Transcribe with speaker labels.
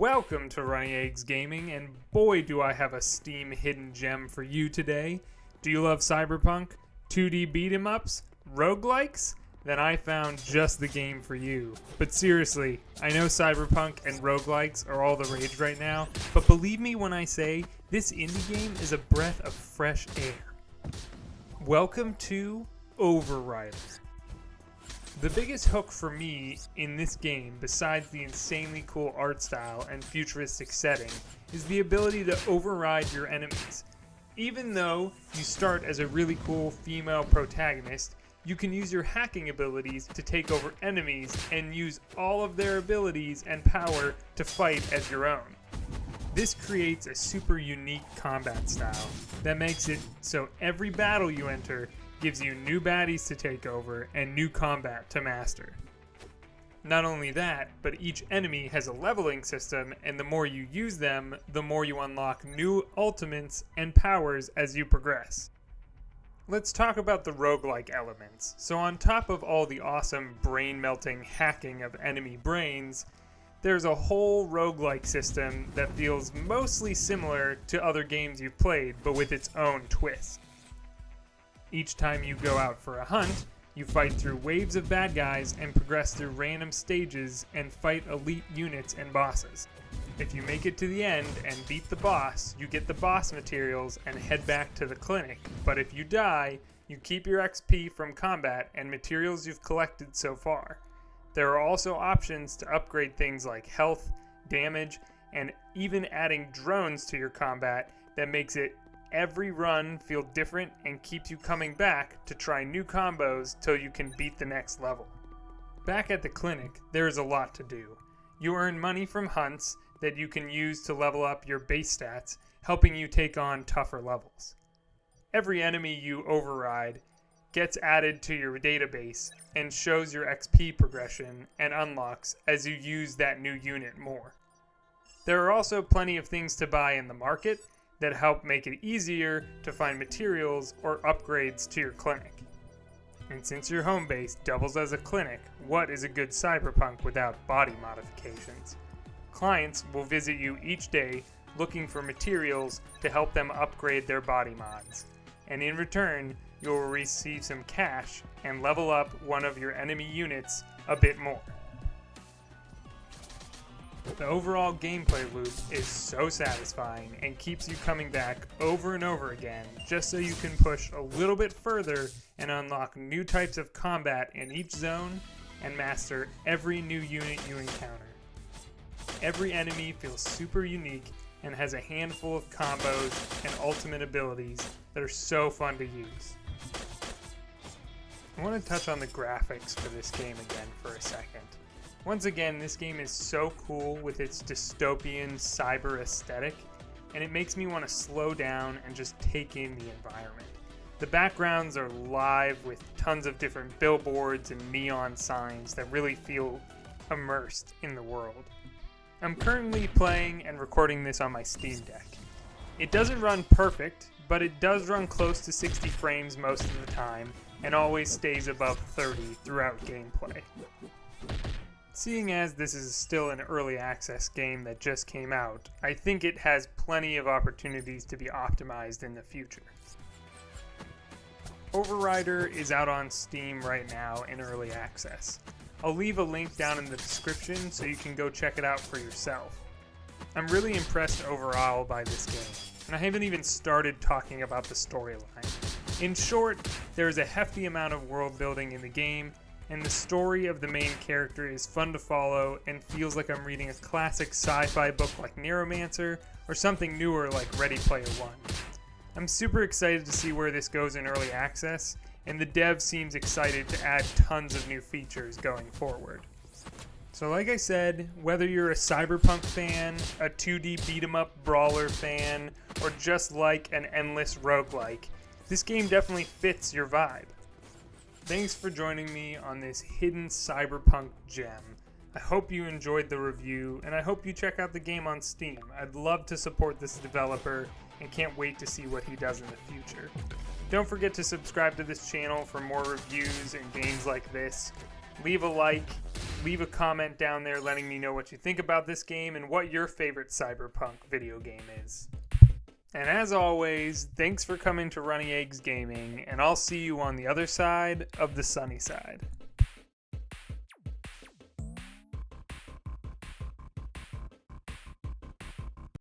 Speaker 1: Welcome to Running Eggs Gaming, and boy do I have a Steam hidden gem for you today. Do you love Cyberpunk, 2D beat-em ups, roguelikes? Then I found just the game for you. But seriously, I know Cyberpunk and roguelikes are all the rage right now, but believe me when I say this indie game is a breath of fresh air. Welcome to OverRider. The biggest hook for me in this game, besides the insanely cool art style and futuristic setting, is the ability to override your enemies. Even though you start as a really cool female protagonist, you can use your hacking abilities to take over enemies and use all of their abilities and power to fight as your own. This creates a super unique combat style that makes it so every battle you enter gives you new baddies to take over and new combat to master. Not only that, but each enemy has a leveling system, and the more you use them, the more you unlock new ultimates and powers as you progress. Let's talk about the roguelike elements. So on top of all the awesome brain-melting hacking of enemy brains, there's a whole roguelike system that feels mostly similar to other games you've played, but with its own twist. Each time you go out for a hunt, you fight through waves of bad guys and progress through random stages and fight elite units and bosses. If you make it to the end and beat the boss, you get the boss materials and head back to the clinic. But if you die, you keep your XP from combat and materials you've collected so far. There are also options to upgrade things like health, damage, and even adding drones to your combat that makes it every run feel different and keeps you coming back to try new combos till you can beat the next level. Back at the clinic, there is a lot to do. You earn money from hunts that you can use to level up your base stats, helping you take on tougher levels. Every enemy you override gets added to your database and shows your XP progression and unlocks as you use that new unit more. There are also plenty of things to buy in the market that help make it easier to find materials or upgrades to your clinic. And since your home base doubles as a clinic, what is a good Cyberpunk without body modifications? Clients will visit you each day looking for materials to help them upgrade their body mods. And in return, you will receive some cash and level up one of your enemy units a bit more. The overall gameplay loop is so satisfying and keeps you coming back over and over again just so you can push a little bit further and unlock new types of combat in each zone and master every new unit you encounter. Every enemy feels super unique and has a handful of combos and ultimate abilities that are so fun to use. I want to touch on the graphics for this game again for a second. Once again, this game is so cool with its dystopian cyber aesthetic, and it makes me want to slow down and just take in the environment. The backgrounds are live with tons of different billboards and neon signs that really feel immersed in the world. I'm currently playing and recording this on my Steam Deck. It doesn't run perfect, but it does run close to 60 frames most of the time, and always stays above 30 throughout gameplay. Seeing as this is still an early access game that just came out, I think it has plenty of opportunities to be optimized in the future. OverRider is out on Steam right now in early access. I'll leave a link down in the description so you can go check it out for yourself. I'm really impressed overall by this game, and I haven't even started talking about the storyline. In short, there is a hefty amount of world building in the game, and the story of the main character is fun to follow and feels like I'm reading a classic sci-fi book like Neuromancer or something newer like Ready Player One. I'm super excited to see where this goes in early access, and the dev seems excited to add tons of new features going forward. So like I said, whether you're a Cyberpunk fan, a 2D beat-em-up brawler fan, or just like an endless roguelike, this game definitely fits your vibe. Thanks for joining me on this hidden Cyberpunk gem. I hope you enjoyed the review, and I hope you check out the game on Steam. I'd love to support this developer and can't wait to see what he does in the future. Don't forget to subscribe to this channel for more reviews and games like this. Leave a like, leave a comment down there letting me know what you think about this game and what your favorite Cyberpunk video game is. And as always, thanks for coming to Runny Eggs Gaming, and I'll see you on the other side of the sunny side.